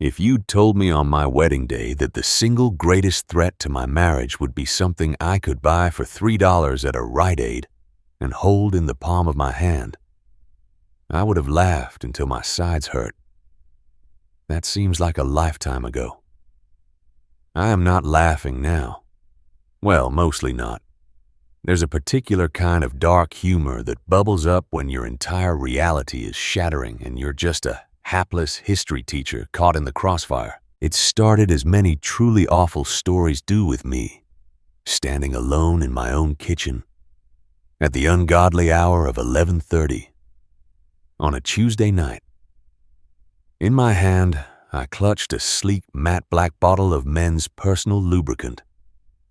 If you'd told me on my wedding day that the single greatest threat to my marriage would be something I could buy for $3 at a Rite Aid and hold in the palm of my hand, I would have laughed until my sides hurt. That seems like a lifetime ago. I am not laughing now. Well, mostly not. There's a particular kind of dark humor that bubbles up when your entire reality is shattering and you're just a hapless history teacher caught in the crossfire. It started as many truly awful stories do with me, standing alone in my own kitchen at the ungodly hour of 11:30 on a Tuesday night. In my hand, I clutched a sleek matte black bottle of men's personal lubricant,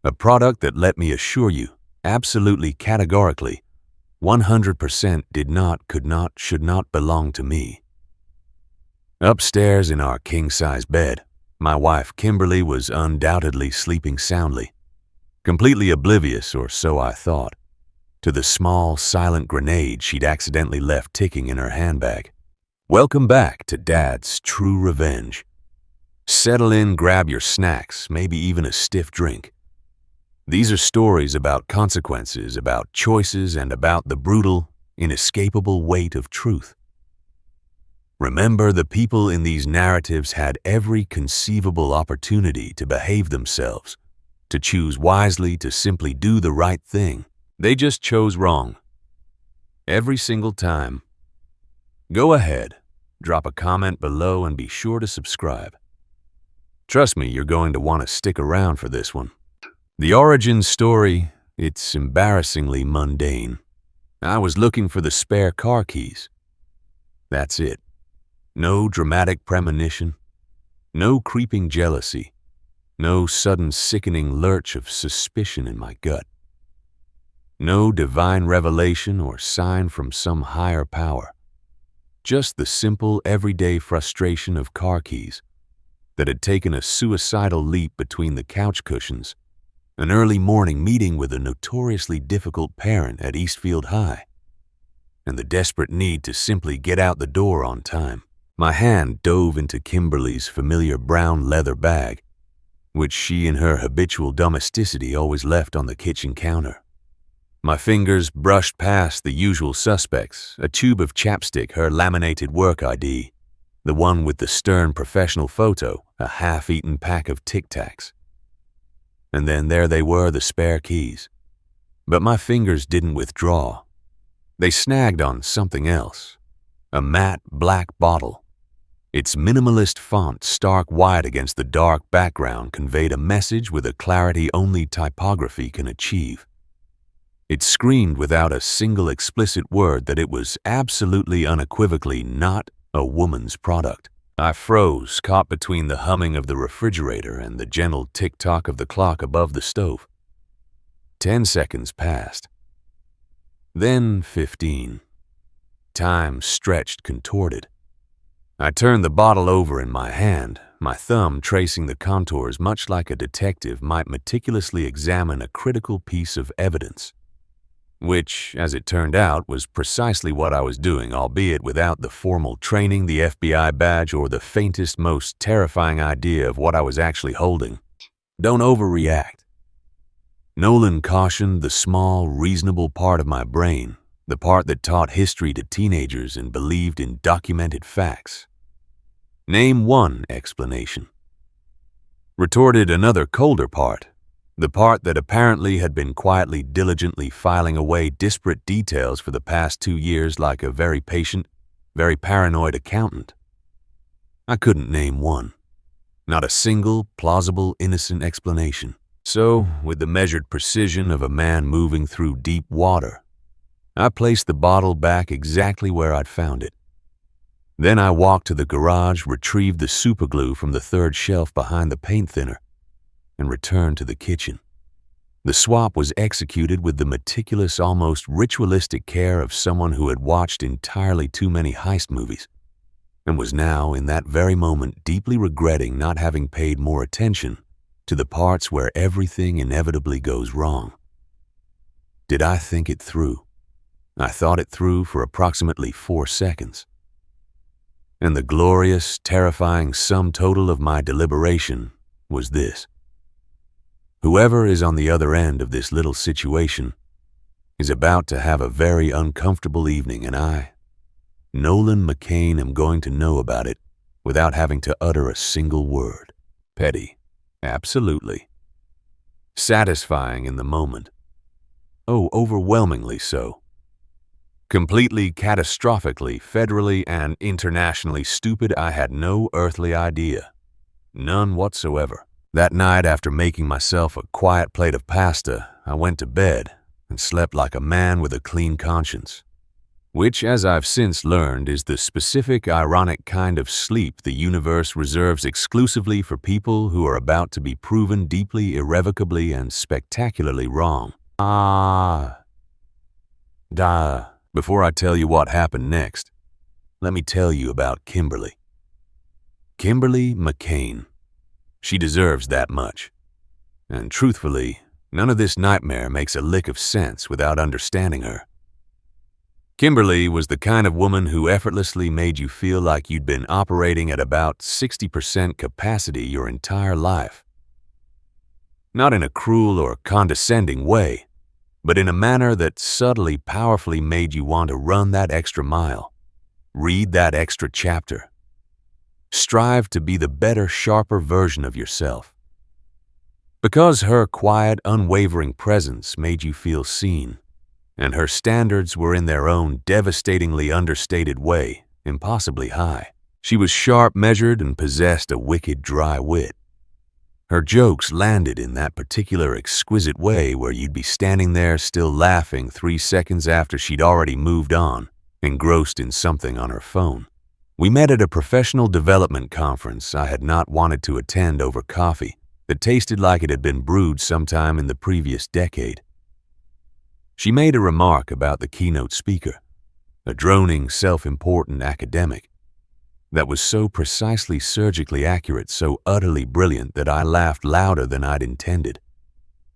a product that, let me assure you, absolutely categorically, 100% did not, could not, should not belong to me. Upstairs in our king-size bed, my wife Kimberly was undoubtedly sleeping soundly, completely oblivious, or so I thought, to the small, silent grenade she'd accidentally left ticking in her handbag. Welcome back to Dad's True Revenge. Settle in, grab your snacks, maybe even a stiff drink. These are stories about consequences, about choices, and about the brutal, inescapable weight of truth. Remember, the people in these narratives had every conceivable opportunity to behave themselves, to choose wisely, to simply do the right thing. They just chose wrong. Every single time. Go ahead, drop a comment below and be sure to subscribe. Trust me, you're going to want to stick around for this one. The origin story, it's embarrassingly mundane. I was looking for the spare car keys. That's it. No dramatic premonition, no creeping jealousy, no sudden sickening lurch of suspicion in my gut. No divine revelation or sign from some higher power. Just the simple, everyday frustration of car keys that had taken a suicidal leap between the couch cushions, an early morning meeting with a notoriously difficult parent at Eastfield High, and the desperate need to simply get out the door on time. My hand dove into Kimberly's familiar brown leather bag, which she in her habitual domesticity always left on the kitchen counter. My fingers brushed past the usual suspects, a tube of chapstick, her laminated work ID, the one with the stern professional photo, a half-eaten pack of Tic Tacs. And then there they were, the spare keys. But my fingers didn't withdraw. They snagged on something else, a matte black bottle. Its minimalist font, stark white against the dark background, conveyed a message with a clarity only typography can achieve. It screamed without a single explicit word that it was absolutely unequivocally not a woman's product. I froze, caught between the humming of the refrigerator and the gentle tick-tock of the clock above the stove. 10 seconds passed. Then 15. Time stretched, contorted. I turned the bottle over in my hand, my thumb tracing the contours much like a detective might meticulously examine a critical piece of evidence. Which, as it turned out, was precisely what I was doing, albeit without the formal training, the FBI badge, or the faintest, most terrifying idea of what I was actually holding. Don't overreact. Nolan cautioned the small, reasonable part of my brain, the part that taught history to teenagers and believed in documented facts. Name one explanation. Retorted another colder part, the part that apparently had been quietly, diligently filing away disparate details for the past 2 years like a very patient, very paranoid accountant. I couldn't name one. Not a single, plausible, innocent explanation. So, with the measured precision of a man moving through deep water, I placed the bottle back exactly where I'd found it. Then I walked to the garage, retrieved the superglue from the third shelf behind the paint thinner, and returned to the kitchen. The swap was executed with the meticulous, almost ritualistic care of someone who had watched entirely too many heist movies, and was now, in that very moment, deeply regretting not having paid more attention to the parts where everything inevitably goes wrong. Did I think it through? I thought it through for approximately 4 seconds. And the glorious, terrifying sum total of my deliberation was this. Whoever is on the other end of this little situation is about to have a very uncomfortable evening, and I, Nolan McCain, am going to know about it without having to utter a single word. Petty. Absolutely. Satisfying in the moment. Oh, overwhelmingly so. Completely, catastrophically, federally, and internationally stupid. I had no earthly idea. None whatsoever. That night, after making myself a quiet plate of pasta, I went to bed and slept like a man with a clean conscience, which, as I've since learned, is the specific, ironic kind of sleep the universe reserves exclusively for people who are about to be proven deeply, irrevocably, and spectacularly wrong. Before I tell you what happened next, let me tell you about Kimberly. Kimberly McCain. She deserves that much. And truthfully, none of this nightmare makes a lick of sense without understanding her. Kimberly was the kind of woman who effortlessly made you feel like you'd been operating at about 60% capacity your entire life. Not in a cruel or condescending way, but in a manner that subtly, powerfully made you want to run that extra mile, read that extra chapter, strive to be the better, sharper version of yourself. Because her quiet, unwavering presence made you feel seen, and her standards were in their own devastatingly understated way, impossibly high. She was sharp, measured, and possessed a wicked, dry wit. Her jokes landed in that particular exquisite way where you'd be standing there still laughing 3 seconds after she'd already moved on, engrossed in something on her phone. We met at a professional development conference I had not wanted to attend over coffee that tasted like it had been brewed sometime in the previous decade. She made a remark about the keynote speaker, a droning, self-important academic, that was so precisely surgically accurate, so utterly brilliant that I laughed louder than I'd intended.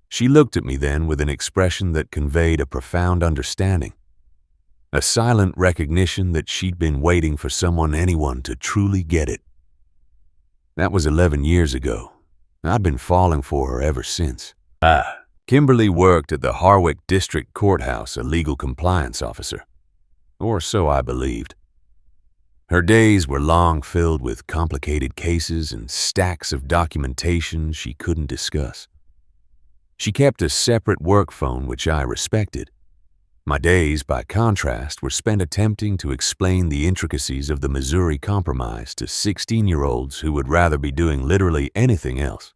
She looked at me then with an expression that conveyed a profound understanding, a silent recognition that she'd been waiting for anyone to truly get it. That was 11 years ago. I'd been falling for her ever since. Kimberly worked at the Harwick District Courthouse, a legal compliance officer. Or so I believed. Her days were long, filled with complicated cases and stacks of documentation she couldn't discuss. She kept a separate work phone, which I respected. My days, by contrast, were spent attempting to explain the intricacies of the Missouri Compromise to 16-year-olds who would rather be doing literally anything else.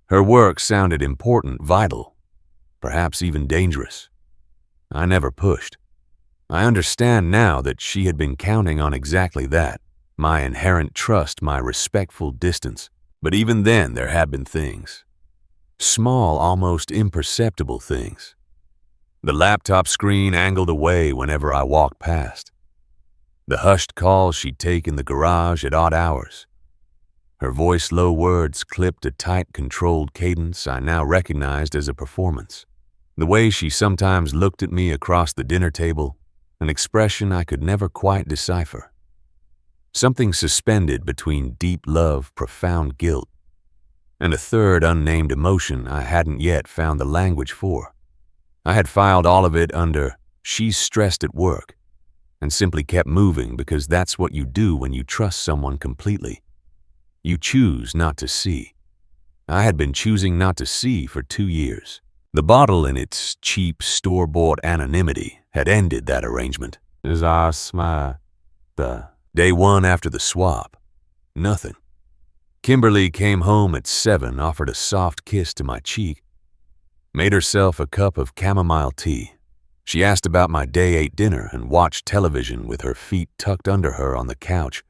Her work sounded important, vital, perhaps even dangerous. I never pushed. I understand now that she had been counting on exactly that, my inherent trust, my respectful distance. But even then there had been things. Small, almost imperceptible things. The laptop screen angled away whenever I walked past. The hushed calls she'd take in the garage at odd hours. Her voice-low words clipped a tight, controlled cadence I now recognized as a performance. The way she sometimes looked at me across the dinner table, an expression I could never quite decipher. Something suspended between deep love, profound guilt, and a third unnamed emotion I hadn't yet found the language for. I had filed all of it under "she's stressed at work," and simply kept moving because that's what you do when you trust someone completely. You choose not to see. I had been choosing not to see for 2 years. The bottle, in its cheap, store-bought anonymity, had ended that arrangement. Day 1 after the swap. Nothing. Kimberly came home at 7, offered a soft kiss to my cheek, made herself a cup of chamomile tea. She asked about my day 8 dinner and watched television with her feet tucked under her on the couch,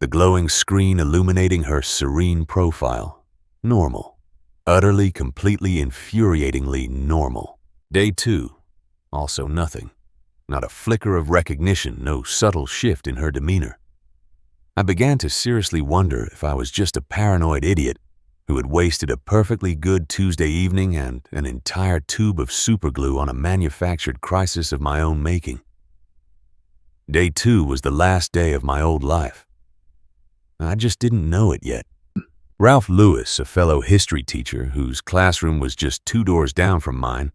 the glowing screen illuminating her serene profile. Normal. Utterly, completely, infuriatingly normal. Day 2. Also nothing. Not a flicker of recognition, no subtle shift in her demeanor. I began to seriously wonder if I was just a paranoid idiot who had wasted a perfectly good Tuesday evening and an entire tube of superglue on a manufactured crisis of my own making. Day 2 was the last day of my old life. I just didn't know it yet. Ralph Lewis, a fellow history teacher whose classroom was just 2 doors down from mine,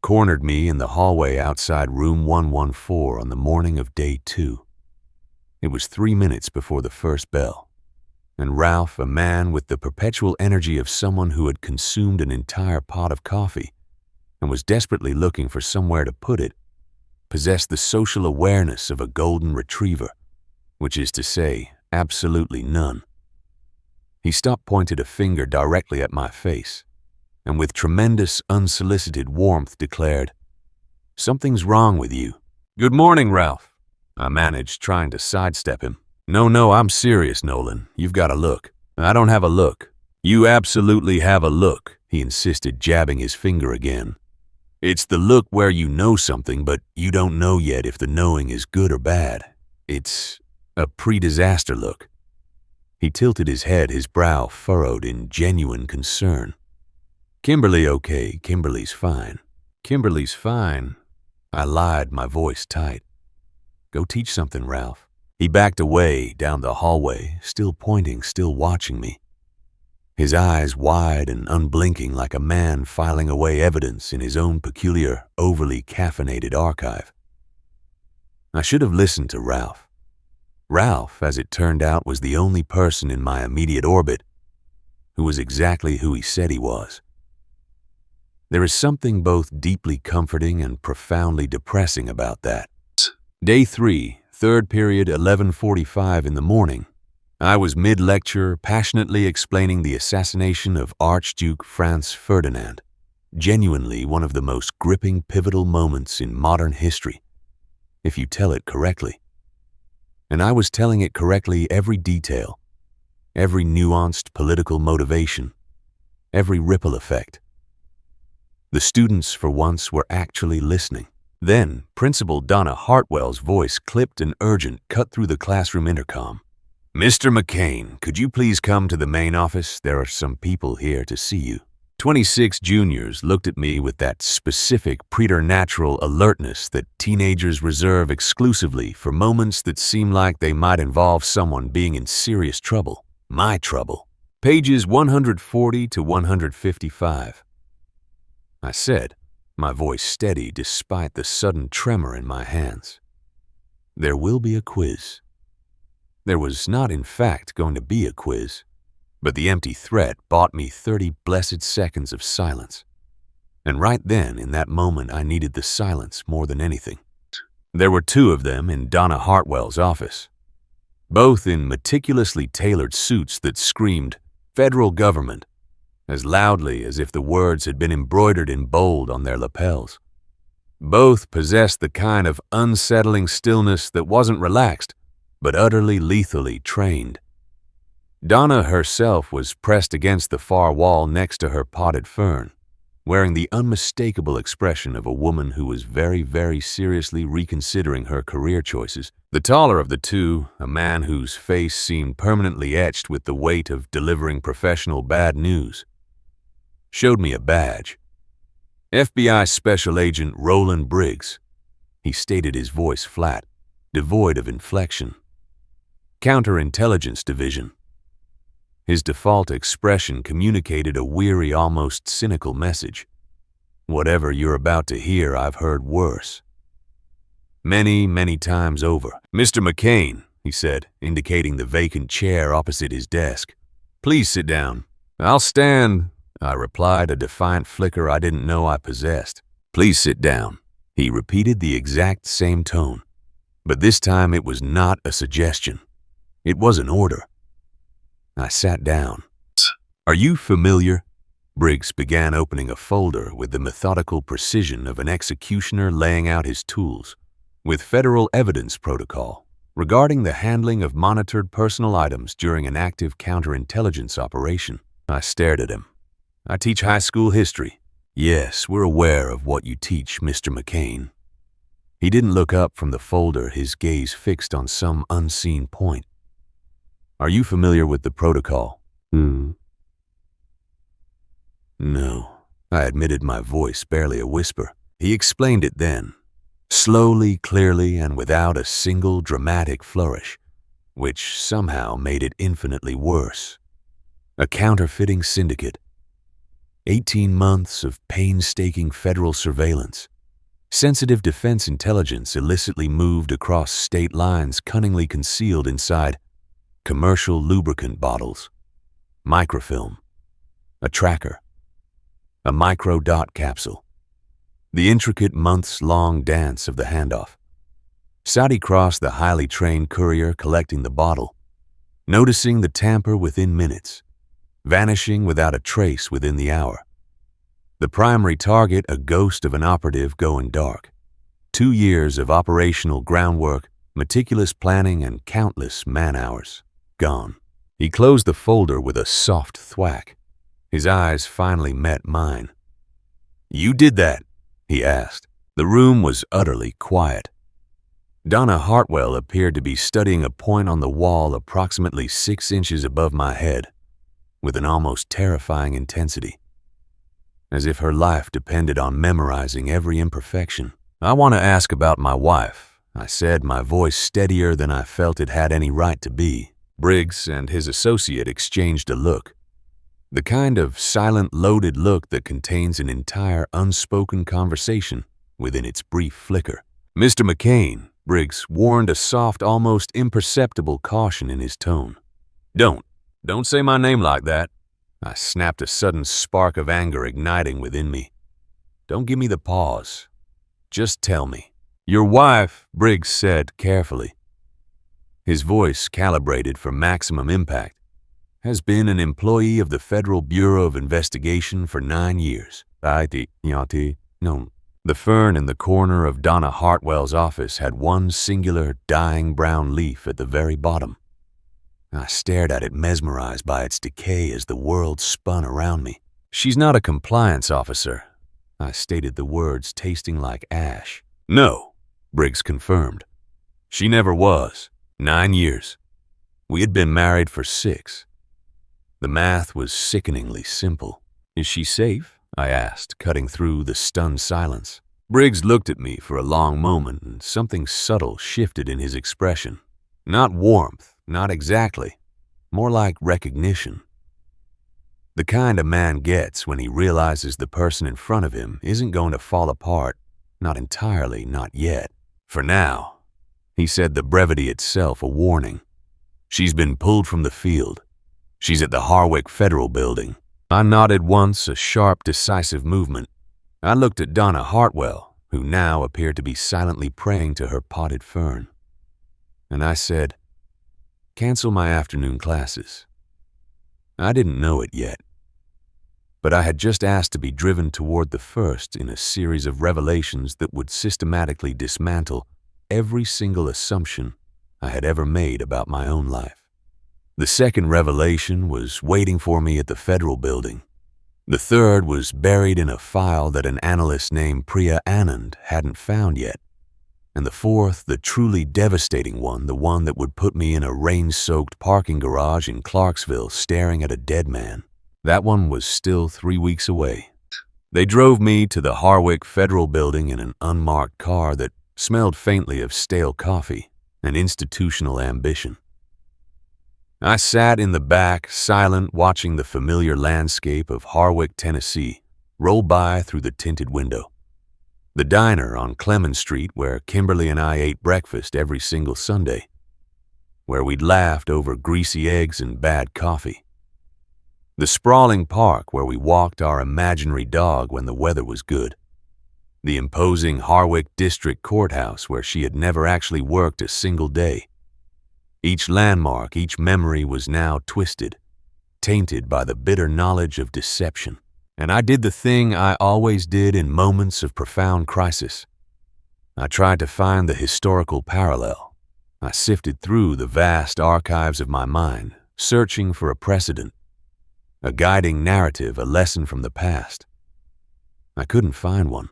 cornered me in the hallway outside room 114 on the morning of day 2. It was 3 minutes before the first bell, and Ralph, a man with the perpetual energy of someone who had consumed an entire pot of coffee and was desperately looking for somewhere to put it, possessed the social awareness of a golden retriever, which is to say, absolutely none. He stopped, pointed a finger directly at my face, and with tremendous unsolicited warmth declared, "Something's wrong with you." "Good morning, Ralph," I managed, trying to sidestep him. No, I'm serious, Nolan. You've got a look." "I don't have a look." "You absolutely have a look," he insisted, jabbing his finger again. "It's the look where you know something, but you don't know yet if the knowing is good or bad. It's a pre-disaster look." He tilted his head, his brow furrowed in genuine concern. "Kimberly, okay, Kimberly's fine." "Kimberly's fine," I lied, my voice tight. "Go teach something, Ralph." He backed away down the hallway, still pointing, still watching me. His eyes wide and unblinking like a man filing away evidence in his own peculiar, overly caffeinated archive. I should have listened to Ralph. Ralph, as it turned out, was the only person in my immediate orbit who was exactly who he said he was. There is something both deeply comforting and profoundly depressing about that. Day 3, third period, 11:45 in the morning. I was mid-lecture, passionately explaining the assassination of Archduke Franz Ferdinand, genuinely one of the most gripping, pivotal moments in modern history, if you tell it correctly. And I was telling it correctly, every detail, every nuanced political motivation, every ripple effect. The students, for once, were actually listening. Then, Principal Donna Hartwell's voice, clipped and urgent, cut through the classroom intercom. "Mr. McCain, could you please come to the main office? There are some people here to see you." 26 juniors looked at me with that specific preternatural alertness that teenagers reserve exclusively for moments that seem like they might involve someone being in serious trouble. My trouble. Pages 140 to 155. I said, my voice steady despite the sudden tremor in my hands. "There will be a quiz." There was not, in fact, going to be a quiz, but the empty threat bought me 30 blessed seconds of silence. And right then, in that moment, I needed the silence more than anything. There were 2 of them in Donna Hartwell's office, both in meticulously tailored suits that screamed, "Federal Government," as loudly as if the words had been embroidered in bold on their lapels. Both possessed the kind of unsettling stillness that wasn't relaxed, but utterly lethally trained. Donna herself was pressed against the far wall next to her potted fern, wearing the unmistakable expression of a woman who was very, very seriously reconsidering her career choices. The taller of the 2, a man whose face seemed permanently etched with the weight of delivering professional bad news, showed me a badge. "FBI Special Agent Roland Briggs," he stated, his voice flat, devoid of inflection. "Counterintelligence Division." His default expression communicated a weary, almost cynical message. "Whatever you're about to hear, I've heard worse. Many, many times over." "Mr. McCain," he said, indicating the vacant chair opposite his desk. "Please sit down." "I'll stand," I replied, a defiant flicker I didn't know I possessed. "Please sit down." He repeated the exact same tone, but this time it was not a suggestion. It was an order. I sat down. "Are you familiar?" Briggs began, opening a folder with the methodical precision of an executioner laying out his tools, "with Federal Evidence Protocol regarding the handling of monitored personal items during an active counterintelligence operation." I stared at him. "I teach high school history." "Yes, we're aware of what you teach, Mr. McCain." He didn't look up from the folder, his gaze fixed on some unseen point. "Are you familiar with the protocol?" "No," I admitted, my voice barely a whisper. He explained it then, slowly, clearly, and without a single dramatic flourish, which somehow made it infinitely worse. A counterfeiting syndicate. 18 months of painstaking federal surveillance. Sensitive defense intelligence illicitly moved across state lines cunningly concealed inside commercial lubricant bottles. Microfilm. A tracker. A micro-dot capsule. The intricate months-long dance of the handoff. Saudi crossed the highly trained courier collecting the bottle, noticing the tamper within minutes, vanishing without a trace within the hour. The primary target, a ghost of an operative going dark. 2 years of operational groundwork, meticulous planning, and countless man-hours. Gone. He closed the folder with a soft thwack. His eyes finally met mine. "You did that?" he asked. The room was utterly quiet. Donna Hartwell appeared to be studying a point on the wall approximately 6 inches above my head, with an almost terrifying intensity, as if her life depended on memorizing every imperfection. "I want to ask about my wife," I said, my voice steadier than I felt it had any right to be. Briggs and his associate exchanged a look, the kind of silent, loaded look that contains an entire unspoken conversation within its brief flicker. "Mr. McCain," Briggs warned, a soft, almost imperceptible caution in his tone. Don't say my name like that." I snapped, a sudden spark of anger igniting within me. "Don't give me the pause. Just tell me." "Your wife," Briggs said carefully, his voice calibrated for maximum impact, "has been an employee of the Federal Bureau of Investigation for 9 years. No. The fern in the corner of Donna Hartwell's office had one singular, dying brown leaf at the very bottom. I stared at it, mesmerized by its decay as the world spun around me. "She's not a compliance officer," I stated, the words tasting like ash. "No," Briggs confirmed. "She never was. 9 years. We had been married for 6. The math was sickeningly simple. "Is she safe?" I asked, cutting through the stunned silence. Briggs looked at me for a long moment, and something subtle shifted in his expression. Not warmth, not exactly. More like recognition. The kind a man gets when he realizes the person in front of him isn't going to fall apart, not entirely, not yet. "For now," he said, the brevity itself a warning. "She's been pulled from the field. She's at the Harwick Federal Building." I nodded once, a sharp, decisive movement. I looked at Donna Hartwell, who now appeared to be silently praying to her potted fern. And I said, "Cancel my afternoon classes." I didn't know it yet, but I had just asked to be driven toward the first in a series of revelations that would systematically dismantle every single assumption I had ever made about my own life. The second revelation was waiting for me at the Federal Building. The third was buried in a file that an analyst named Priya Anand hadn't found yet. And the fourth, the truly devastating one, the one that would put me in a rain-soaked parking garage in Clarksville staring at a dead man, that one was still 3 weeks away. They drove me to the Harwick Federal Building in an unmarked car that smelled faintly of stale coffee and institutional ambition. I sat in the back, silent, watching the familiar landscape of Harwick, Tennessee, roll by through the tinted window. The diner on Clemens Street where Kimberly and I ate breakfast every single Sunday, where we'd laughed over greasy eggs and bad coffee. The sprawling park where we walked our imaginary dog when the weather was good. The imposing Harwick District Courthouse where she had never actually worked a single day. Each landmark, each memory was now twisted, tainted by the bitter knowledge of deception. And I did the thing I always did in moments of profound crisis. I tried to find the historical parallel. I sifted through the vast archives of my mind, searching for a precedent, a guiding narrative, a lesson from the past. I couldn't find one.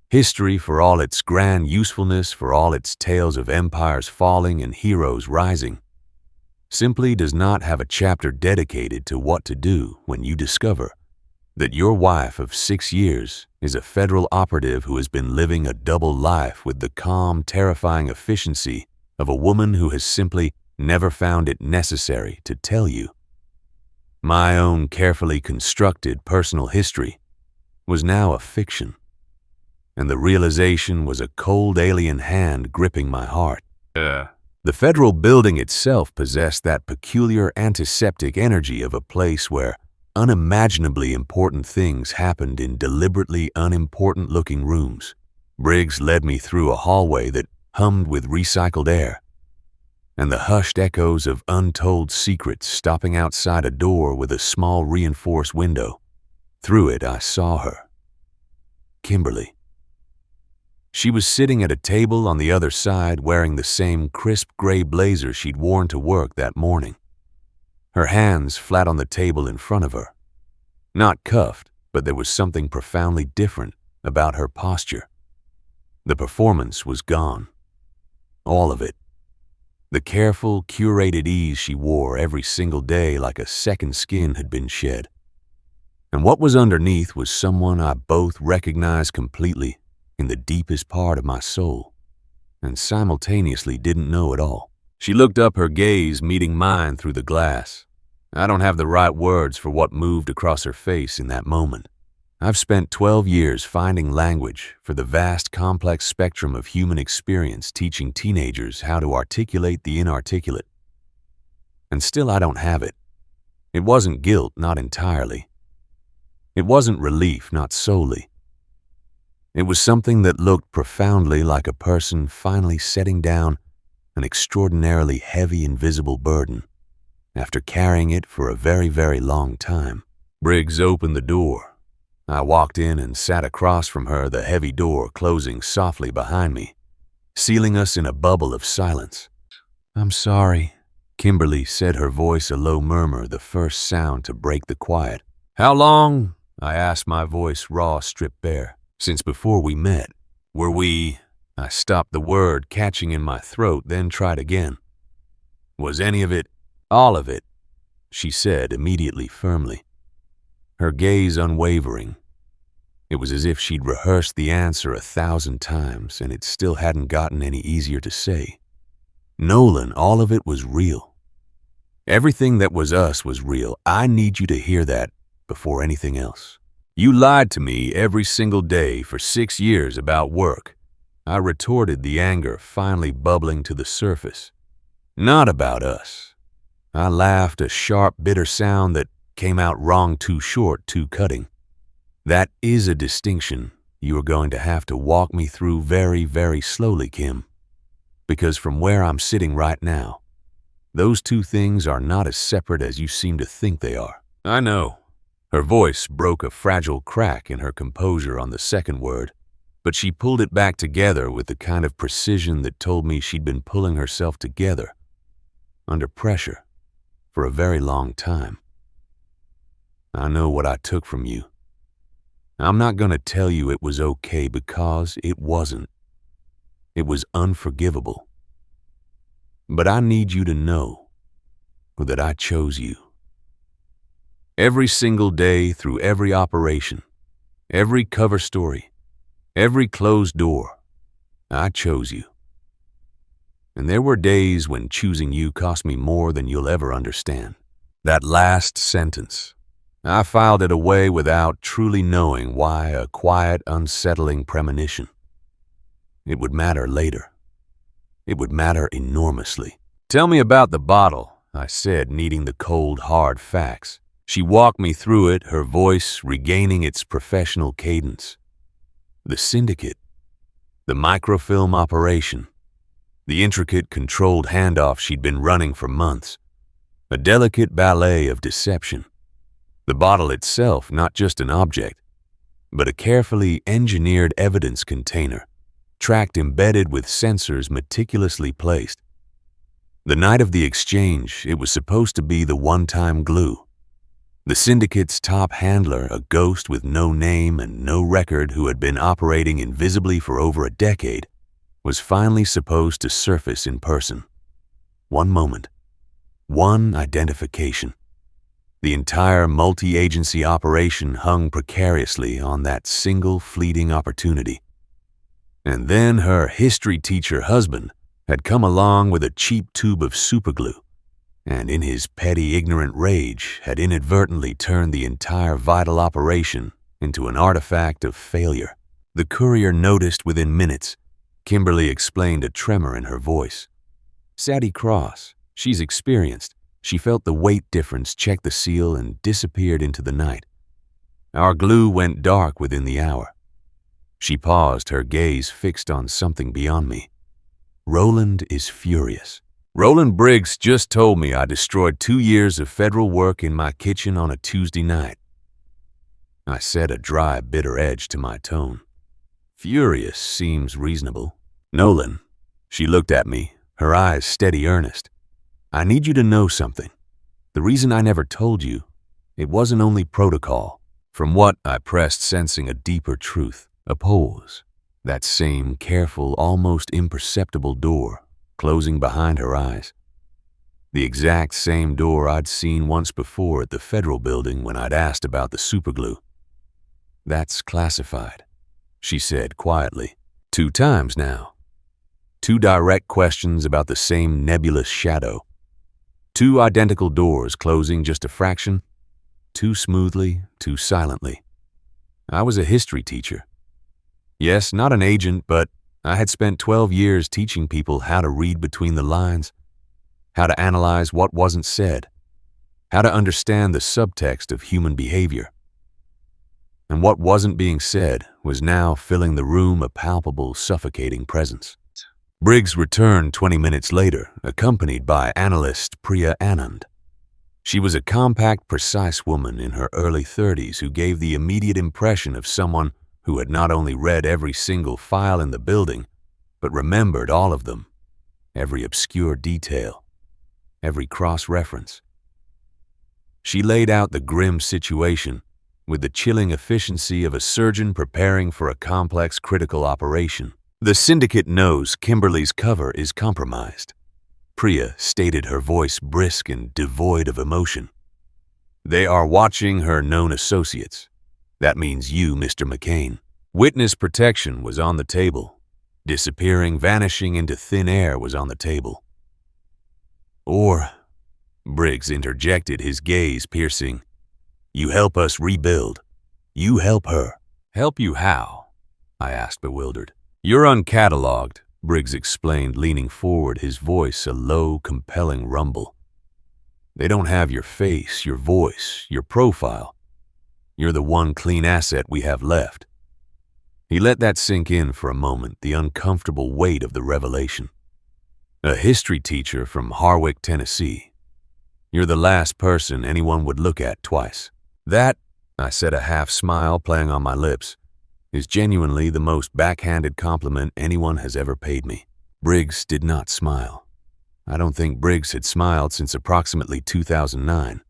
History, for all its grand usefulness, for all its tales of empires falling and heroes rising, simply does not have a chapter dedicated to what to do when you discover that your wife of 6 years is a federal operative who has been living a double life with the calm, terrifying efficiency of a woman who has simply never found it necessary to tell you. My own carefully constructed personal history was now a fiction, and the realization was a cold alien hand gripping my heart. The federal building itself possessed that peculiar antiseptic energy of a place where unimaginably important things happened in deliberately unimportant-looking rooms. Briggs led me through a hallway that hummed with recycled air, and the hushed echoes of untold secrets stopping outside a door with a small reinforced window. Through it, I saw her. Kimberly. She was sitting at a table on the other side wearing the same crisp gray blazer she'd worn to work that morning. Her hands flat on the table in front of her. Not cuffed, but there was something profoundly different about her posture. The performance was gone. All of it. The careful, curated ease she wore every single day like a second skin had been shed. And what was underneath was someone I both recognized completely in the deepest part of my soul, and simultaneously didn't know at all. She looked up, her gaze meeting mine through the glass. I don't have the right words for what moved across her face in that moment. I've spent 12 years finding language for the vast, complex spectrum of human experience, teaching teenagers how to articulate the inarticulate. And still I don't have it. It wasn't guilt, not entirely. It wasn't relief, not solely. It was something that looked profoundly like a person finally setting down an extraordinarily heavy, invisible burden after carrying it for a very, very long time. Briggs opened the door. I walked in and sat across from her, the heavy door closing softly behind me, sealing us in a bubble of silence. "I'm sorry," Kimberly said, her voice a low murmur, the first sound to break the quiet. "How long?" I asked, my voice raw, stripped bare. "Since before we met. Were we—" I stopped the word catching in my throat, then tried again. "Was any of it—" "All of it," she said immediately, firmly, her gaze unwavering. It was as if she'd rehearsed the answer 1,000 times, and it still hadn't gotten any easier to say. "Nolan, all of it was real. Everything that was us was real. I need you to hear that before anything else. You lied to me every single day for 6 years about work." I retorted, the anger finally bubbling to the surface. "Not about us." I laughed, a sharp, bitter sound that came out wrong, too short, too cutting. "That is a distinction you are going to have to walk me through very, very slowly, Kim. Because from where I'm sitting right now, those two things are not as separate as you seem to think they are." "I know." Her voice broke a fragile crack in her composure on the second word, but she pulled it back together with the kind of precision that told me she'd been pulling herself together, under pressure, for a very long time. "I know what I took from you. I'm not going to tell you it was okay, because it wasn't. It was unforgivable. But I need you to know that I chose you. Every single day, through every operation, every cover story, every closed door, I chose you. And there were days when choosing you cost me more than you'll ever understand." That last sentence, I filed it away without truly knowing why, a quiet, unsettling premonition. It would matter later. It would matter enormously. "Tell me about the bottle," I said, needing the cold, hard facts. She walked me through it, her voice regaining its professional cadence. The syndicate, the microfilm operation, the intricate, controlled handoff she'd been running for months, a delicate ballet of deception. The bottle itself, not just an object, but a carefully engineered evidence container, tracked, embedded with sensors meticulously placed. The night of the exchange, it was supposed to be the one-time glue. The syndicate's top handler, a ghost with no name and no record who had been operating invisibly for over a decade, was finally supposed to surface in person. One moment, one identification. The entire multi-agency operation hung precariously on that single fleeting opportunity. And then her history teacher husband had come along with a cheap tube of superglue, and in his petty, ignorant rage had inadvertently turned the entire vital operation into an artifact of failure. The courier noticed within minutes. Kimberly explained, a tremor in her voice. Sadie Cross. She's experienced. She felt the weight difference check the seal and disappeared into the night. Our glue went dark within the hour. She paused, her gaze fixed on something beyond me. Roland is furious. Roland Briggs just told me I destroyed 2 years of federal work in my kitchen on a Tuesday night. I said, a dry, bitter edge to my tone. Furious seems reasonable. Nolan. She looked at me, her eyes steady earnest. I need you to know something. The reason I never told you, it wasn't only protocol. From what I pressed, sensing a deeper truth. A pause. That same careful, almost imperceptible door, closing behind her eyes. The exact same door I'd seen once before at the federal building when I'd asked about the superglue. That's classified, she said quietly. 2 times now. 2 direct questions about the same nebulous shadow. 2 identical doors closing just a fraction. Too smoothly, too silently. I was a history teacher. Yes, not an agent, but I had spent 12 years teaching people how to read between the lines, how to analyze what wasn't said, how to understand the subtext of human behavior. And what wasn't being said was now filling the room a palpable, suffocating presence. Briggs returned 20 minutes later, accompanied by analyst Priya Anand. She was a compact, precise woman in her early 30s who gave the immediate impression of someone who had not only read every single file in the building, but remembered all of them, every obscure detail, every cross-reference. She laid out the grim situation with the chilling efficiency of a surgeon preparing for a complex critical operation. The syndicate knows Kimberly's cover is compromised. Priya stated, her voice brisk and devoid of emotion. They are watching her known associates. That means you, Mr. McCain. Witness protection was on the table. Disappearing, vanishing into thin air was on the table. Or, Briggs interjected, his gaze piercing, you help us rebuild. You help her. Help you how? I asked, bewildered. You're uncatalogued, Briggs explained, leaning forward, his voice a low, compelling rumble. They don't have your face, your voice, your profile. You're the one clean asset we have left. He let that sink in for a moment, the uncomfortable weight of the revelation. A history teacher from Harwick, Tennessee. You're the last person anyone would look at twice. That, I said, a half smile playing on my lips, is genuinely the most backhanded compliment anyone has ever paid me. Briggs did not smile. I don't think Briggs had smiled since approximately 2009.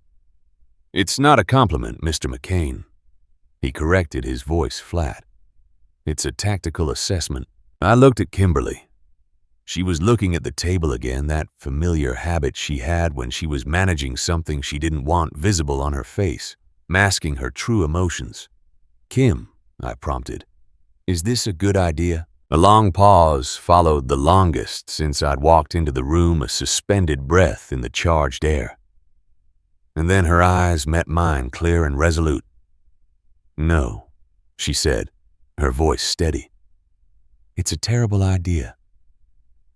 It's not a compliment, Mr. McCain. He corrected, his voice flat. It's a tactical assessment. I looked at Kimberly. She was looking at the table again, that familiar habit she had when she was managing something she didn't want visible on her face, masking her true emotions. Kim, I prompted, is this a good idea? A long pause followed, the longest since I'd walked into the room, a suspended breath in the charged air. And then her eyes met mine, clear and resolute. No, she said, her voice steady. It's a terrible idea.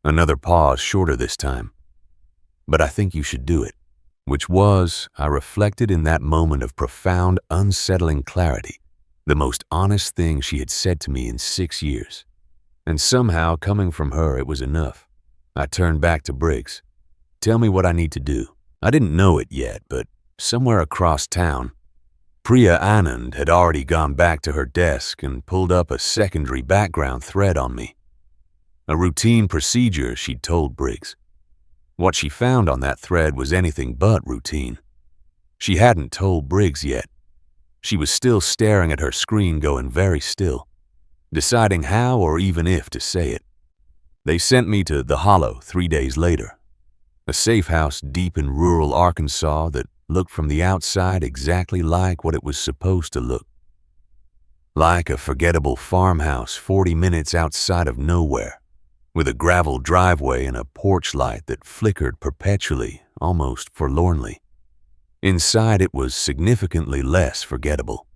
Another pause, shorter this time. But I think you should do it. Which was, I reflected in that moment of profound, unsettling clarity, the most honest thing she had said to me in 6 years. And somehow, coming from her, it was enough. I turned back to Briggs. Tell me what I need to do. I didn't know it yet, but somewhere across town, Priya Anand had already gone back to her desk and pulled up a secondary background thread on me. A routine procedure, she'd told Briggs. What she found on that thread was anything but routine. She hadn't told Briggs yet. She was still staring at her screen, going very still, deciding how or even if to say it. They sent me to the Hollow 3 days later, a safe house deep in rural Arkansas that looked from the outside exactly like what it was supposed to look. Like a forgettable farmhouse 40 minutes outside of nowhere, with a gravel driveway and a porch light that flickered perpetually, almost forlornly. Inside it was significantly less forgettable.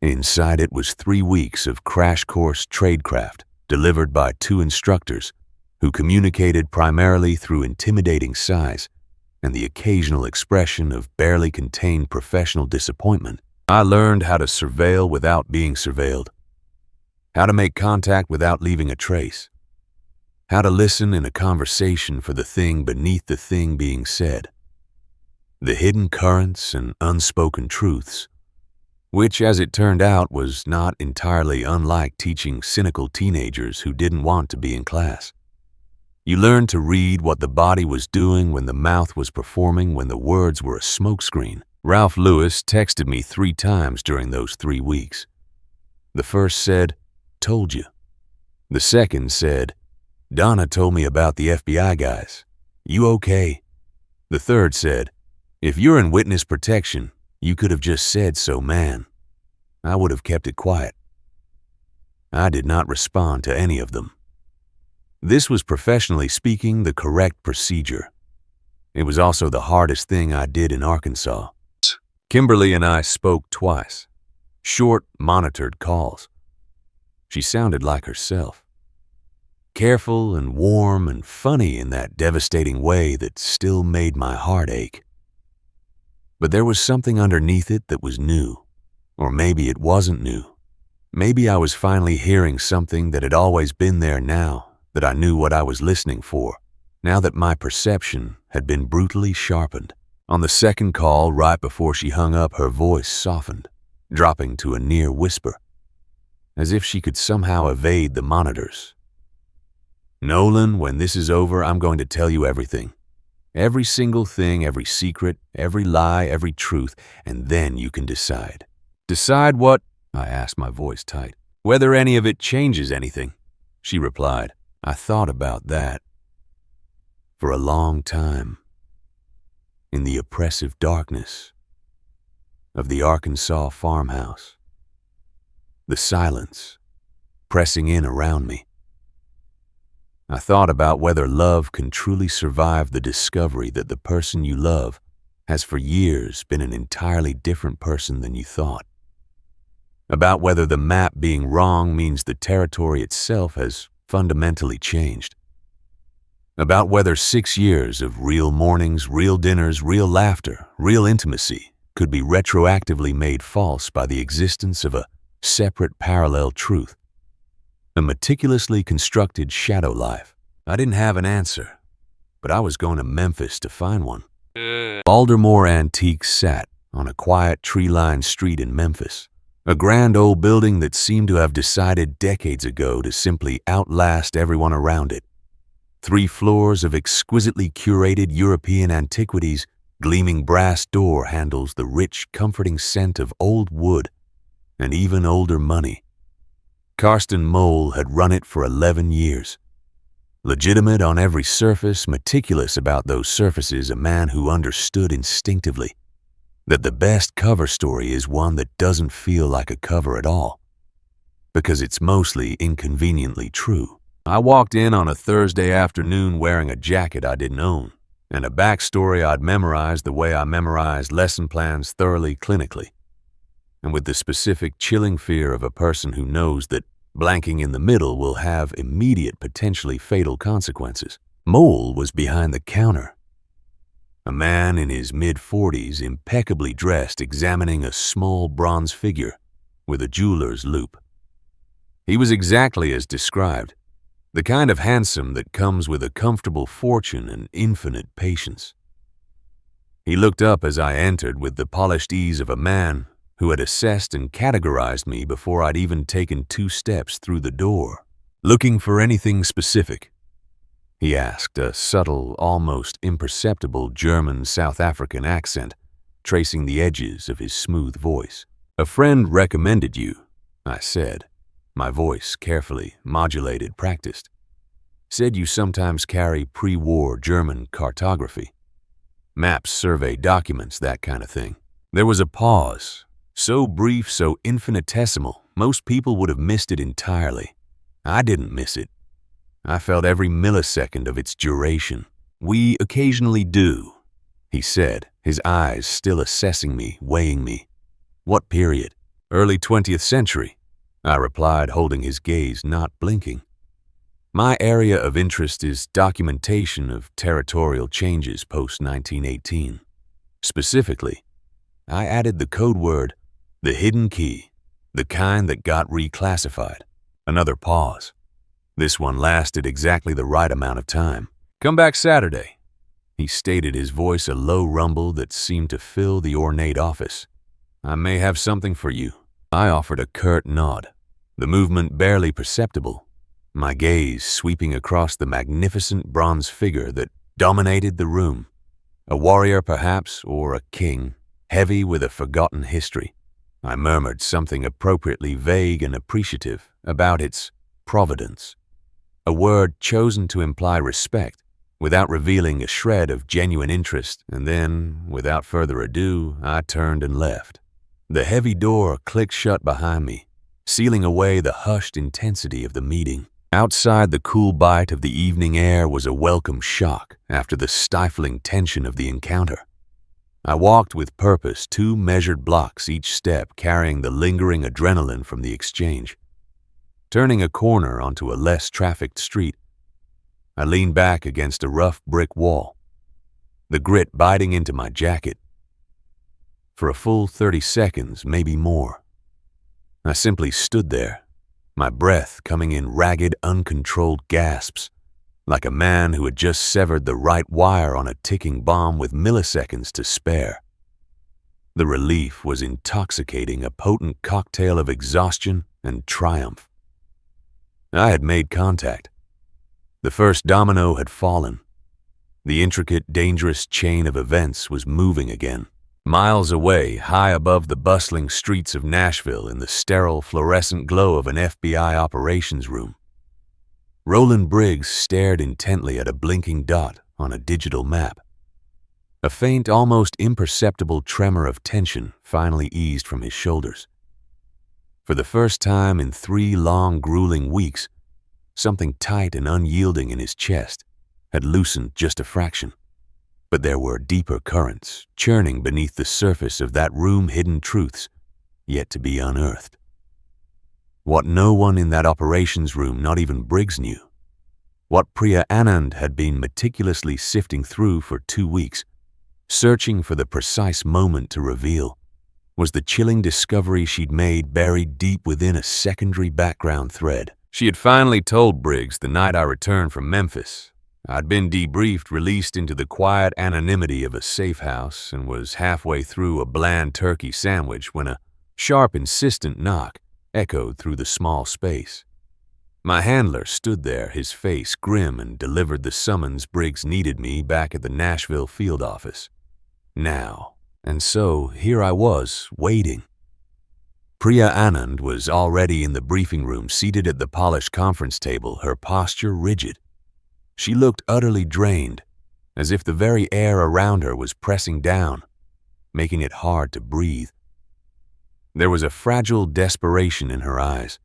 Inside it was 3 weeks of crash course tradecraft delivered by 2 instructors who communicated primarily through intimidating size and the occasional expression of barely contained professional disappointment. I learned how to surveil without being surveilled, how to make contact without leaving a trace, how to listen in a conversation for the thing beneath the thing being said, the hidden currents and unspoken truths, which, as it turned out, was not entirely unlike teaching cynical teenagers who didn't want to be in class. You learned to read what the body was doing when the mouth was performing, when the words were a smokescreen. Ralph Lewis texted me 3 times during those 3 weeks. The first said, "Told you." The second said, "Donna told me about the FBI guys. You okay?" The third said, "If you're in witness protection, you could have just said so, man. I would have kept it quiet." I did not respond to any of them. This was, professionally speaking, the correct procedure. It was also the hardest thing I did in Arkansas. Kimberly and I spoke twice. Short, monitored calls. She sounded like herself. Careful and warm and funny in that devastating way that still made my heart ache. But there was something underneath it that was new. Or maybe it wasn't new. Maybe I was finally hearing something that had always been there now, that I knew what I was listening for, now that my perception had been brutally sharpened. On the second call, right before she hung up, her voice softened, dropping to a near whisper, as if she could somehow evade the monitors. "Nolan, when this is over, I'm going to tell you everything. Every single thing, every secret, every lie, every truth, and then you can decide." "Decide what?" I asked, my voice tight. "Whether any of it changes anything," she replied. I thought about that for a long time. In the oppressive darkness of the Arkansas farmhouse, the silence pressing in around me. I thought about whether love can truly survive the discovery that the person you love has for years been an entirely different person than you thought. About whether the map being wrong means the territory itself has fundamentally changed. About whether 6 years of real mornings, real dinners, real laughter, real intimacy could be retroactively made false by the existence of a separate parallel truth, a meticulously constructed shadow life. I didn't have an answer, but I was going to Memphis to find one. Baldermore Antiques sat on a quiet tree-lined street in Memphis, a grand old building that seemed to have decided decades ago to simply outlast everyone around it. 3 floors of exquisitely curated European antiquities, gleaming brass door handles, the rich, comforting scent of old wood and even older money. Karsten Mole had run it for 11 years. Legitimate on every surface, meticulous about those surfaces, a man who understood instinctively that the best cover story is one that doesn't feel like a cover at all, because it's mostly inconveniently true. I walked in on a Thursday afternoon wearing a jacket I didn't own, and a backstory I'd memorized the way I memorized lesson plans thoroughly clinically, and with the specific chilling fear of a person who knows that blanking in the middle will have immediate, potentially fatal consequences. Mole was behind the counter. A man in his mid-40s, impeccably dressed, examining a small bronze figure with a jeweler's loupe. He was exactly as described, the kind of handsome that comes with a comfortable fortune and infinite patience. He looked up as I entered with the polished ease of a man who had assessed and categorized me before I'd even taken 2 steps through the door. "Looking for anything specific?" he asked, a subtle, almost imperceptible German-South African accent tracing the edges of his smooth voice. "A friend recommended you," I said, my voice carefully modulated, practiced. "Said you sometimes carry pre-war German cartography. Maps, survey documents, that kind of thing." There was a pause, so brief, so infinitesimal, most people would have missed it entirely. I didn't miss it. I felt every millisecond of its duration. "We occasionally do," he said, his eyes still assessing me, weighing me. "What period?" "Early 20th century," I replied, holding his gaze, not blinking. "My area of interest is documentation of territorial changes post-1918. Specifically, I added the code word, the hidden key, the kind that got reclassified." Another pause. This one lasted exactly the right amount of time. "Come back Saturday," he stated, his voice a low rumble that seemed to fill the ornate office. "I may have something for you." I offered a curt nod, the movement barely perceptible, my gaze sweeping across the magnificent bronze figure that dominated the room. A warrior, perhaps, or a king, heavy with a forgotten history. I murmured something appropriately vague and appreciative about its providence, a word chosen to imply respect, without revealing a shred of genuine interest, and then, without further ado, I turned and left. The heavy door clicked shut behind me, sealing away the hushed intensity of the meeting. Outside, the cool bite of the evening air was a welcome shock after the stifling tension of the encounter. I walked with purpose, 2 measured blocks each step, carrying the lingering adrenaline from the exchange. Turning a corner onto a less trafficked street, I leaned back against a rough brick wall, the grit biting into my jacket. For a full 30 seconds, maybe more, I simply stood there, my breath coming in ragged, uncontrolled gasps, like a man who had just severed the right wire on a ticking bomb with milliseconds to spare. The relief was intoxicating, a potent cocktail of exhaustion and triumph. I had made contact. The first domino had fallen. The intricate, dangerous chain of events was moving again. Miles away, high above the bustling streets of Nashville, in the sterile, fluorescent glow of an FBI operations room, Roland Briggs stared intently at a blinking dot on a digital map. A faint, almost imperceptible tremor of tension finally eased from his shoulders. For the first time in 3 long, grueling weeks, something tight and unyielding in his chest had loosened just a fraction. But there were deeper currents churning beneath the surface of that room, hidden truths yet to be unearthed. What no one in that operations room, not even Briggs, knew, what Priya Anand had been meticulously sifting through for 2 weeks, searching for the precise moment to reveal, was the chilling discovery she'd made buried deep within a secondary background thread. She had finally told Briggs the night I returned from Memphis. I'd been debriefed, released into the quiet anonymity of a safe house, and was halfway through a bland turkey sandwich when a sharp, insistent knock echoed through the small space. My handler stood there, his face grim, and delivered the summons Briggs needed me back at the Nashville field office. Now. And so here I was, waiting. Priya Anand was already in the briefing room, seated at the polished conference table, her posture rigid. She looked utterly drained, as if the very air around her was pressing down, making it hard to breathe. There was a fragile desperation in her eyes,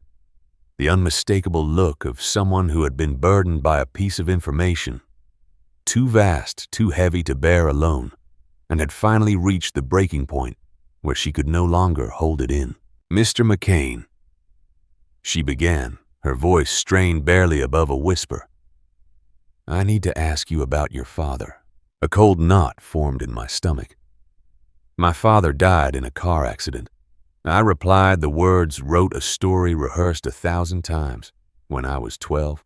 the unmistakable look of someone who had been burdened by a piece of information, too vast, too heavy to bear alone, and had finally reached the breaking point where she could no longer hold it in. "Mr. McCain," she began, her voice strained barely above a whisper, "I need to ask you about your father." A cold knot formed in my stomach. "My father died in a car accident." I replied, the words wrote a story rehearsed 1,000 times. "When I was 12.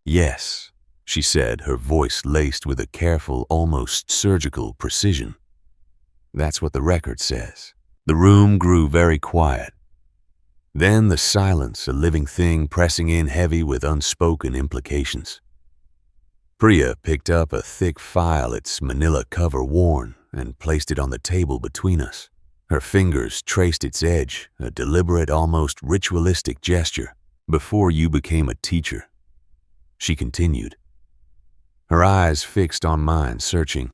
"Yes," she said, her voice laced with a careful, almost surgical precision. "That's what the record says." The room grew very quiet. Then the silence, a living thing pressing in heavy with unspoken implications. Priya picked up a thick file, its manila cover worn, and placed it on the table between us. Her fingers traced its edge, a deliberate, almost ritualistic gesture. "Before you became a teacher," she continued, her eyes fixed on mine, searching,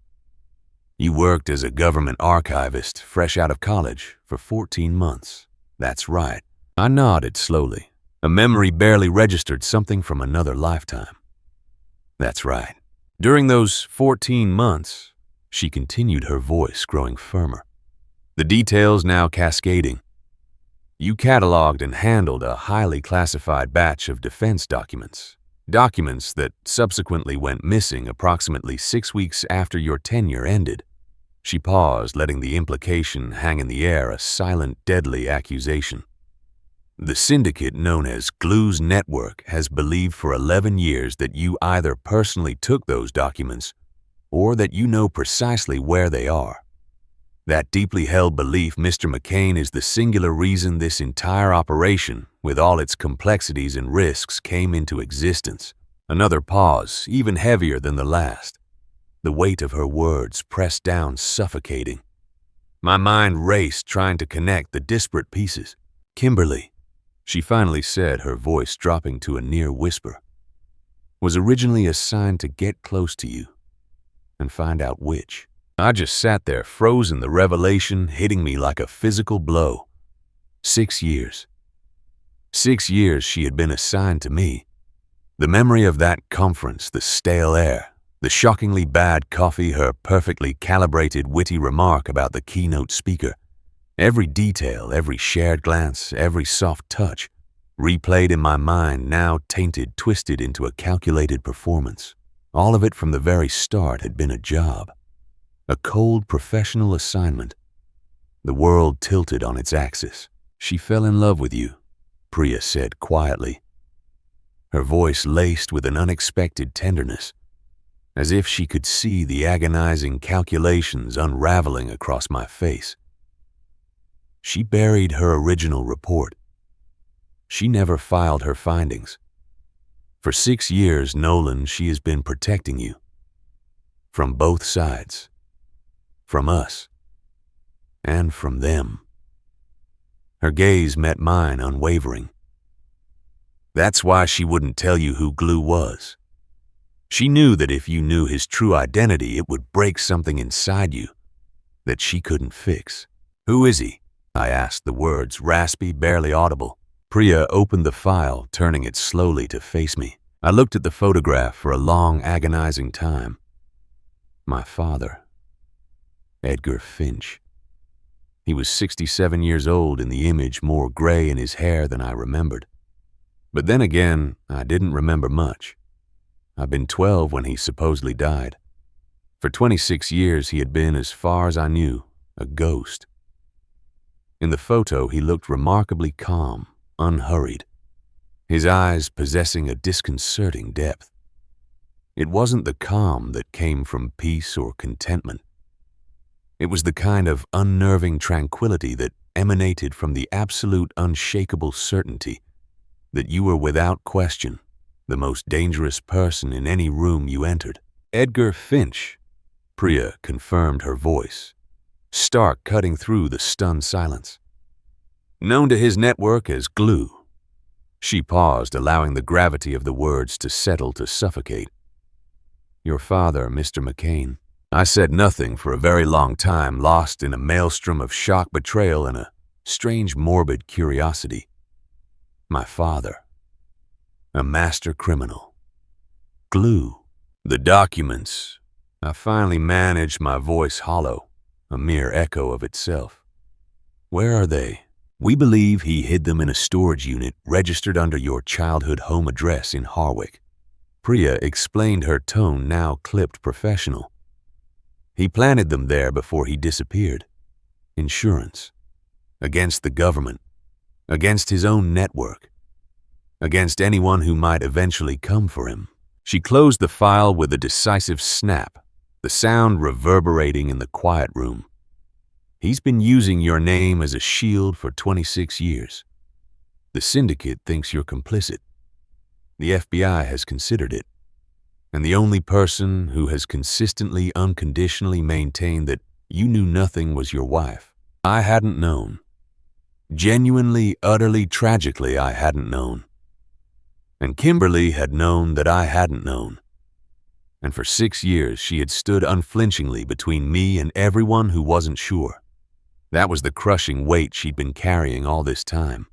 "you worked as a government archivist, fresh out of college, for 14 months. That's right." I nodded slowly. A memory barely registered something from another lifetime. That's right. During those 14 months, she continued, her voice growing firmer, the details now cascading. You cataloged and handled a highly classified batch of defense documents that subsequently went missing approximately 6 weeks after your tenure ended. She paused, letting the implication hang in the air, a silent, deadly accusation. The syndicate known as Glue's network has believed for 11 years that you either personally took those documents or that you know precisely where they are. That deeply held belief, Mr. McCain, is the singular reason this entire operation, with all its complexities and risks, came into existence. Another pause, even heavier than the last. The weight of her words pressed down, suffocating. My mind raced, trying to connect the disparate pieces. Kimberly, she finally said, her voice dropping to a near whisper, was originally assigned to get close to you and find out which. I just sat there, frozen, the revelation hitting me like a physical blow. 6 years. 6 years she had been assigned to me. The memory of that conference, the stale air, the shockingly bad coffee, her perfectly calibrated, witty remark about the keynote speaker, every detail, every shared glance, every soft touch, replayed in my mind, now tainted, twisted into a calculated performance. All of it from the very start had been a job. A cold professional assignment. The world tilted on its axis. She fell in love with you, Priya said quietly, her voice laced with an unexpected tenderness, as if she could see the agonizing calculations unraveling across my face. She buried her original report. She never filed her findings. For 6 years, Nolan, she has been protecting you. From both sides. From us. And from them. Her gaze met mine, unwavering. That's why she wouldn't tell you who Glue was. She knew that if you knew his true identity, it would break something inside you that she couldn't fix. Who is he? I asked, the words raspy, barely audible. Priya opened the file, turning it slowly to face me. I looked at the photograph for a long, agonizing time. My father. Edgar Finch. He was 67 years old in the image, more gray in his hair than I remembered. But then again, I didn't remember much. I'd been 12 when he supposedly died. For 26 years, he had been, as far as I knew, a ghost. In the photo, he looked remarkably calm, unhurried, his eyes possessing a disconcerting depth. It wasn't the calm that came from peace or contentment. It was the kind of unnerving tranquility that emanated from the absolute, unshakable certainty that you were without question the most dangerous person in any room you entered. Edgar Finch, Priya confirmed, her voice stark, cutting through the stunned silence. Known to his network as Glue. She paused, allowing the gravity of the words to settle, to suffocate. Your father, Mr. McCain. I said nothing for a very long time, lost in a maelstrom of shock, betrayal, and a strange, morbid curiosity. My father. A master criminal. Glue. The documents. I finally managed, my voice hollow, a mere echo of itself. Where are they? We believe he hid them in a storage unit registered under your childhood home address in Harwick. Priya explained, her tone now clipped professional. He planted them there before he disappeared. Insurance. Against the government. Against his own network. Against anyone who might eventually come for him. She closed the file with a decisive snap, the sound reverberating in the quiet room. He's been using your name as a shield for 26 years. The syndicate thinks you're complicit. The FBI has considered it. And the only person who has consistently, unconditionally maintained that you knew nothing was your wife. I hadn't known. Genuinely, utterly, tragically, I hadn't known. And Kimberly had known that I hadn't known. And for 6 years, she had stood unflinchingly between me and everyone who wasn't sure. That was the crushing weight she'd been carrying all this time.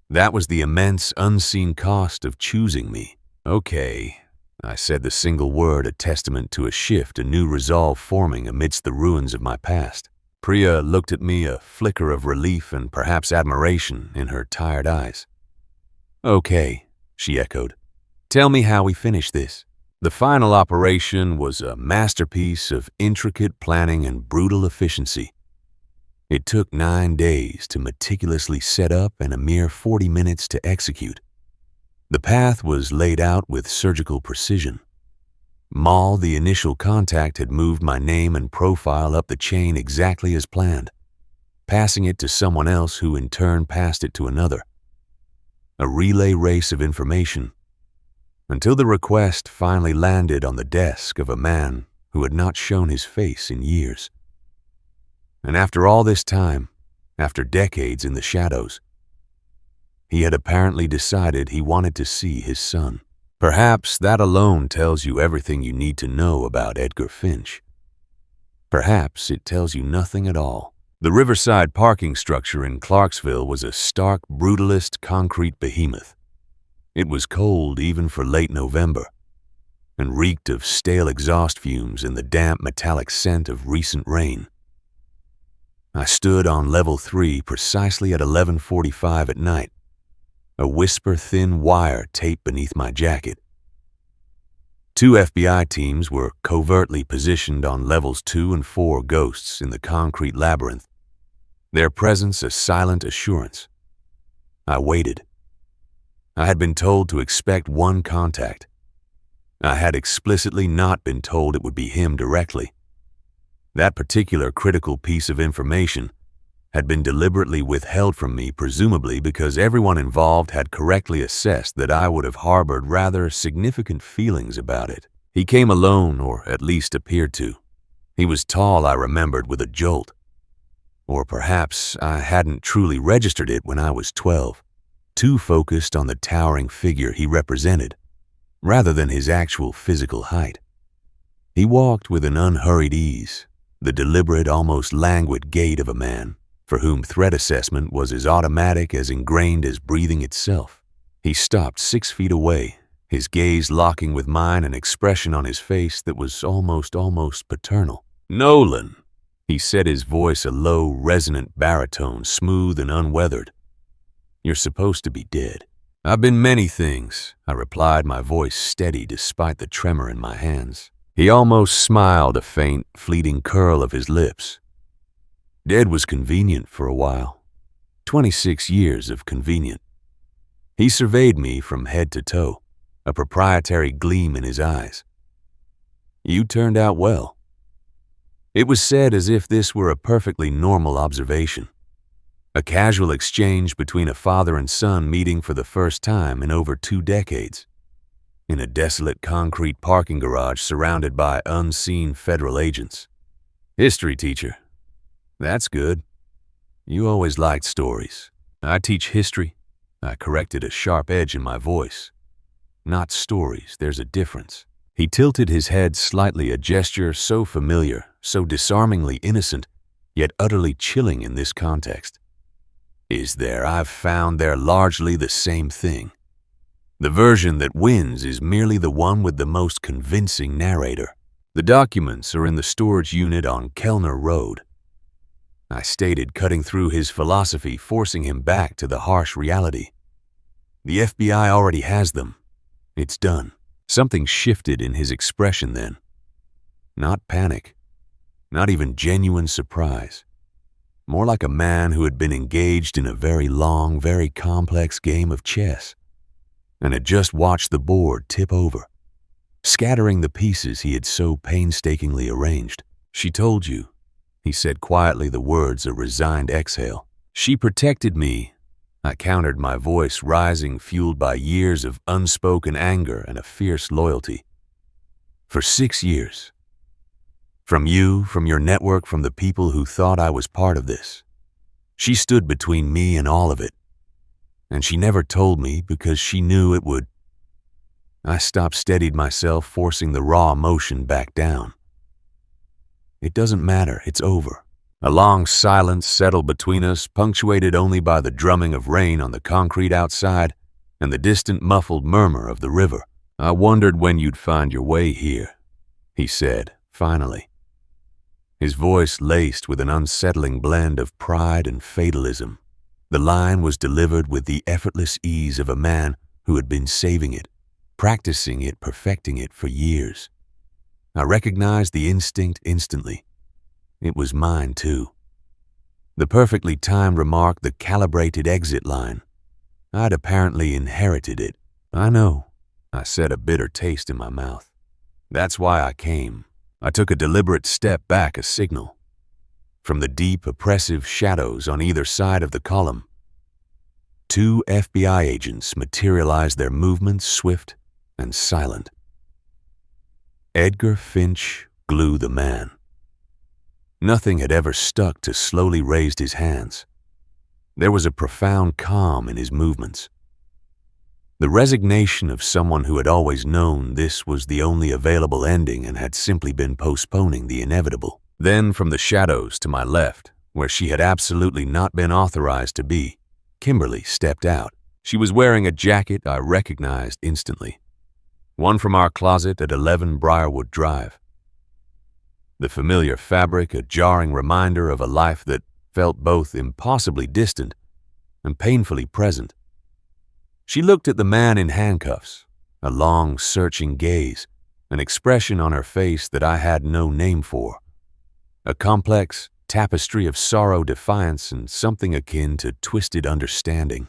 That was the immense, unseen cost of choosing me. Okay, I said the single word, a testament to a shift, a new resolve forming amidst the ruins of my past. Priya looked at me, a flicker of relief and perhaps admiration in her tired eyes. "Okay," she echoed. "Tell me how we finish this." The final operation was a masterpiece of intricate planning and brutal efficiency. It took 9 days to meticulously set up and a mere 40 minutes to execute. The path was laid out with surgical precision. Mal, the initial contact, had moved my name and profile up the chain exactly as planned, passing it to someone else who in turn passed it to another. A relay race of information, until the request finally landed on the desk of a man who had not shown his face in years. And after all this time, after decades in the shadows, he had apparently decided he wanted to see his son. Perhaps that alone tells you everything you need to know about Edgar Finch. Perhaps it tells you nothing at all. The riverside parking structure in Clarksville was a stark, brutalist concrete behemoth. It was cold even for late November, and reeked of stale exhaust fumes and the damp metallic scent of recent rain. I stood on level 3 precisely at 11:45 at night, a whisper-thin wire taped beneath my jacket. 2 FBI teams were covertly positioned on levels 2 and 4 ghosts in the concrete labyrinth, their presence a silent assurance. I waited. I had been told to expect one contact. I had explicitly not been told it would be him directly. That particular critical piece of information had been deliberately withheld from me, presumably because everyone involved had correctly assessed that I would have harbored rather significant feelings about it. He came alone, or at least appeared to. He was tall, I remembered, with a jolt. Or perhaps I hadn't truly registered it when I was 12, too focused on the towering figure he represented, rather than his actual physical height. He walked with an unhurried ease, the deliberate, almost languid gait of a man for whom threat assessment was as automatic, as ingrained as breathing itself. He stopped 6 feet away, his gaze locking with mine, an expression on his face that was almost paternal. "Nolan," he said, his voice a low, resonant baritone, smooth and unweathered. "You're supposed to be dead." "I've been many things," I replied, my voice steady despite the tremor in my hands. He almost smiled, a faint, fleeting curl of his lips. Dead was convenient for a while. 26 years of convenient. He surveyed me from head to toe, a proprietary gleam in his eyes. "You turned out well." It was said as if this were a perfectly normal observation, a casual exchange between a father and son meeting for the first time in over 2 decades, in a desolate concrete parking garage surrounded by unseen federal agents. "History teacher. That's good. You always liked stories." "I teach history," I corrected, a sharp edge in my voice. "Not stories, there's a difference." He tilted his head slightly, a gesture so familiar, so disarmingly innocent, yet utterly chilling in this context. "Is there? I've found they're largely the same thing. The version that wins is merely the one with the most convincing narrator. The documents are in the storage unit on Kellner Road," I stated, cutting through his philosophy, forcing him back to the harsh reality. "The FBI already has them. It's done." Something shifted in his expression then. Not panic, not even genuine surprise. More like a man who had been engaged in a very long, very complex game of chess, and had just watched the board tip over, scattering the pieces he had so painstakingly arranged. "She told you," he said quietly, the words a resigned exhale. "She protected me," I countered, my voice rising, fueled by years of unspoken anger and a fierce loyalty. "For 6 years. From you, from your network, from the people who thought I was part of this. She stood between me and all of it. And she never told me because she knew it would." I stopped, steadied myself, forcing the raw emotion back down. "It doesn't matter, it's over." A long silence settled between us, punctuated only by the drumming of rain on the concrete outside and the distant muffled murmur of the river. "I wondered when you'd find your way here," he said, finally. His voice laced with an unsettling blend of pride and fatalism. The line was delivered with the effortless ease of a man who had been saving it, practicing it, perfecting it for years. I recognized the instinct instantly. It was mine, too. The perfectly timed remark, the calibrated exit line. I'd apparently inherited it. "I know," I said, a bitter taste in my mouth. "That's why I came." I took a deliberate step back, a signal. From the deep, oppressive shadows on either side of the column, 2 FBI agents materialized, their movements swift and silent. Edgar Finch Glue the man. Nothing had ever stuck to slowly raised his hands. There was a profound calm in his movements. The resignation of someone who had always known this was the only available ending and had simply been postponing the inevitable. Then from the shadows to my left, where she had absolutely not been authorized to be, Kimberly stepped out. She was wearing a jacket I recognized instantly. One from our closet at 11 Briarwood Drive. The familiar fabric, a jarring reminder of a life that felt both impossibly distant and painfully present. She looked at the man in handcuffs, a long, searching gaze, an expression on her face that I had no name for. A complex tapestry of sorrow, defiance, and something akin to twisted understanding.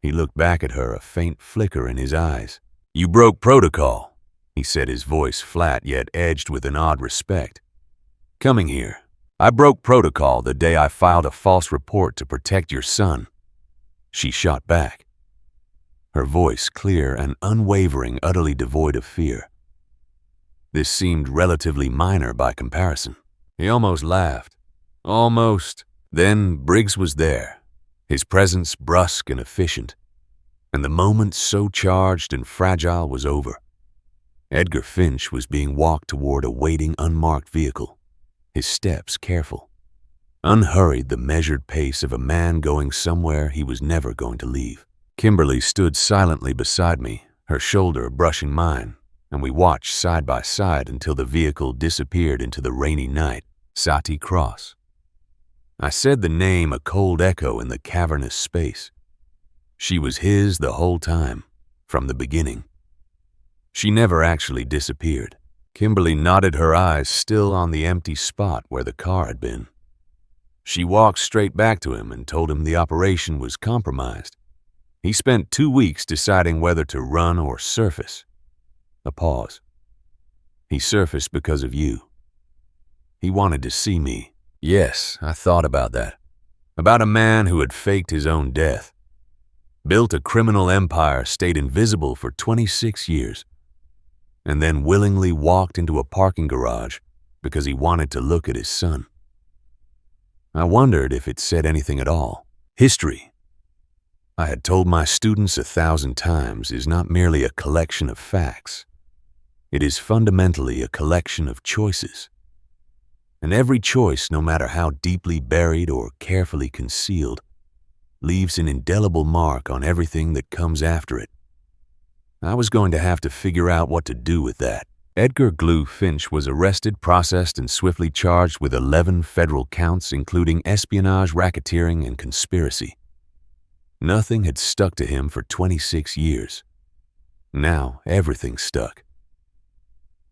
He looked back at her, a faint flicker in his eyes. "You broke protocol," he said, his voice flat yet edged with an odd respect. "Coming here. I broke protocol the day I filed a false report to protect your son." She shot back, her voice clear and unwavering, utterly devoid of fear. This seemed relatively minor by comparison. He almost laughed. Almost. Then Briggs was there, his presence brusque and efficient, and the moment so charged and fragile was over. Edgar Finch was being walked toward a waiting, unmarked vehicle, his steps careful, unhurried, the measured pace of a man going somewhere he was never going to leave. Kimberly stood silently beside me, her shoulder brushing mine, and we watched side by side until the vehicle disappeared into the rainy night. Sati Cross. I said the name, a cold echo in the cavernous space. She was his the whole time, from the beginning. She never actually disappeared. Kimberly nodded, her eyes still on the empty spot where the car had been. She walked straight back to him and told him the operation was compromised. He spent 2 weeks deciding whether to run or surface. A pause. "He surfaced because of you. He wanted to see me." Yes, I thought about that. About a man who had faked his own death. Built a criminal empire, stayed invisible for 26 years, and then willingly walked into a parking garage because he wanted to look at his son. I wondered if it said anything at all. History, I had told my students 1,000 times, is not merely a collection of facts. It is fundamentally a collection of choices. And every choice, no matter how deeply buried or carefully concealed, leaves an indelible mark on everything that comes after it. I was going to have to figure out what to do with that. Edgar Glue Finch was arrested, processed, and swiftly charged with 11 federal counts, including espionage, racketeering, and conspiracy. Nothing had stuck to him for 26 years. Now everything stuck.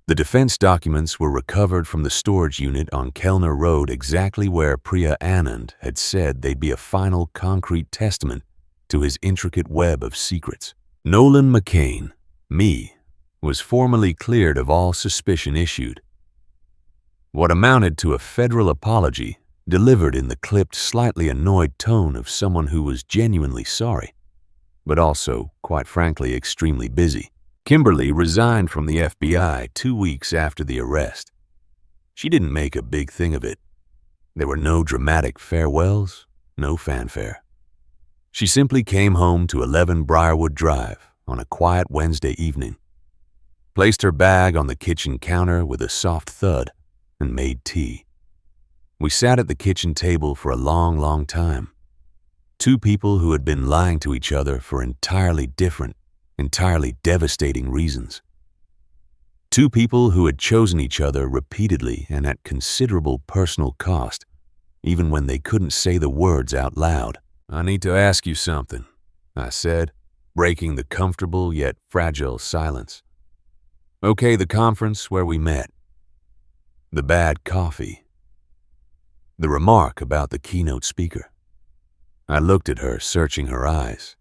The defense documents were recovered from the storage unit on Kellner Road, exactly where Priya Anand had said they'd be a final concrete testament to his intricate web of secrets. Nolan McCain, me, was formally cleared of all suspicion issued. What amounted to a federal apology, delivered in the clipped, slightly annoyed tone of someone who was genuinely sorry, but also, quite frankly, extremely busy. Kimberly resigned from the FBI 2 weeks after the arrest. She didn't make a big thing of it. There were no dramatic farewells, no fanfare. She simply came home to 11 Briarwood Drive on a quiet Wednesday evening, placed her bag on the kitchen counter with a soft thud, and made tea. We sat at the kitchen table for a long, long time. Two people who had been lying to each other for entirely different, entirely devastating reasons. Two people who had chosen each other repeatedly and at considerable personal cost, even when they couldn't say the words out loud. "I need to ask you something," I said, breaking the comfortable yet fragile silence. "Okay, the conference where we met. The bad coffee. The remark about the keynote speaker." I looked at her, searching her eyes.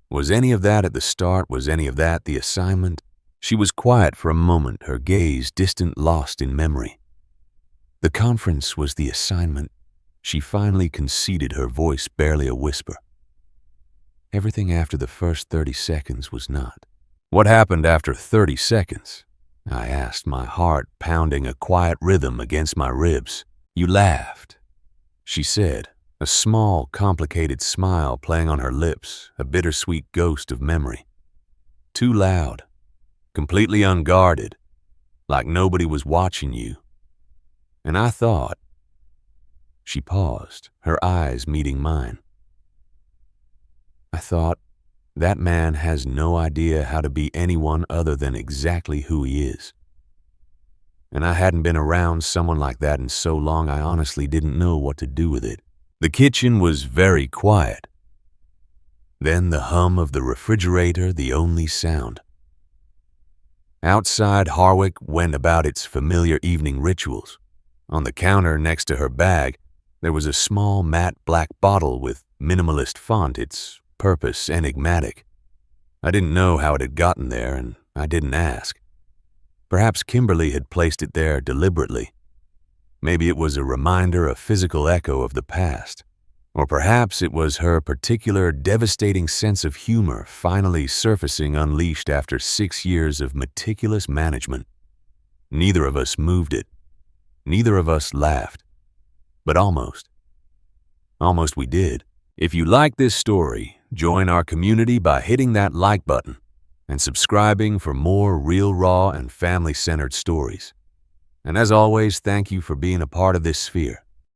Was any of that at the start? Was any of that the assignment? She was quiet for a moment, her gaze distant, lost in memory. The conference was the assignment. She finally conceded, her voice barely a whisper. Everything after the first 30 seconds was not. "What happened after 30 seconds? I asked, my heart pounding a quiet rhythm against my ribs. "You laughed," she said, a small, complicated smile playing on her lips, a bittersweet ghost of memory. "Too loud, completely unguarded, like nobody was watching you. And I thought..." She paused, her eyes meeting mine. "I thought, that man has no idea how to be anyone other than exactly who he is. And I hadn't been around someone like that in so long I honestly didn't know what to do with it." The kitchen was very quiet. Then the hum of the refrigerator, the only sound. Outside, Harwick went about its familiar evening rituals. On the counter next to her bag, there was a small matte black bottle with minimalist font, its purpose enigmatic. I didn't know how it had gotten there, and I didn't ask. Perhaps Kimberly had placed it there deliberately. Maybe it was a reminder, a physical echo of the past. Or perhaps it was her particular devastating sense of humor finally surfacing, unleashed after 6 years of meticulous management. Neither of us moved it. Neither of us laughed. But almost. Almost we did. If you like this story, join our community by hitting that like button and subscribing for more real, raw, and family-centered stories. And as always, thank you for being a part of this sphere.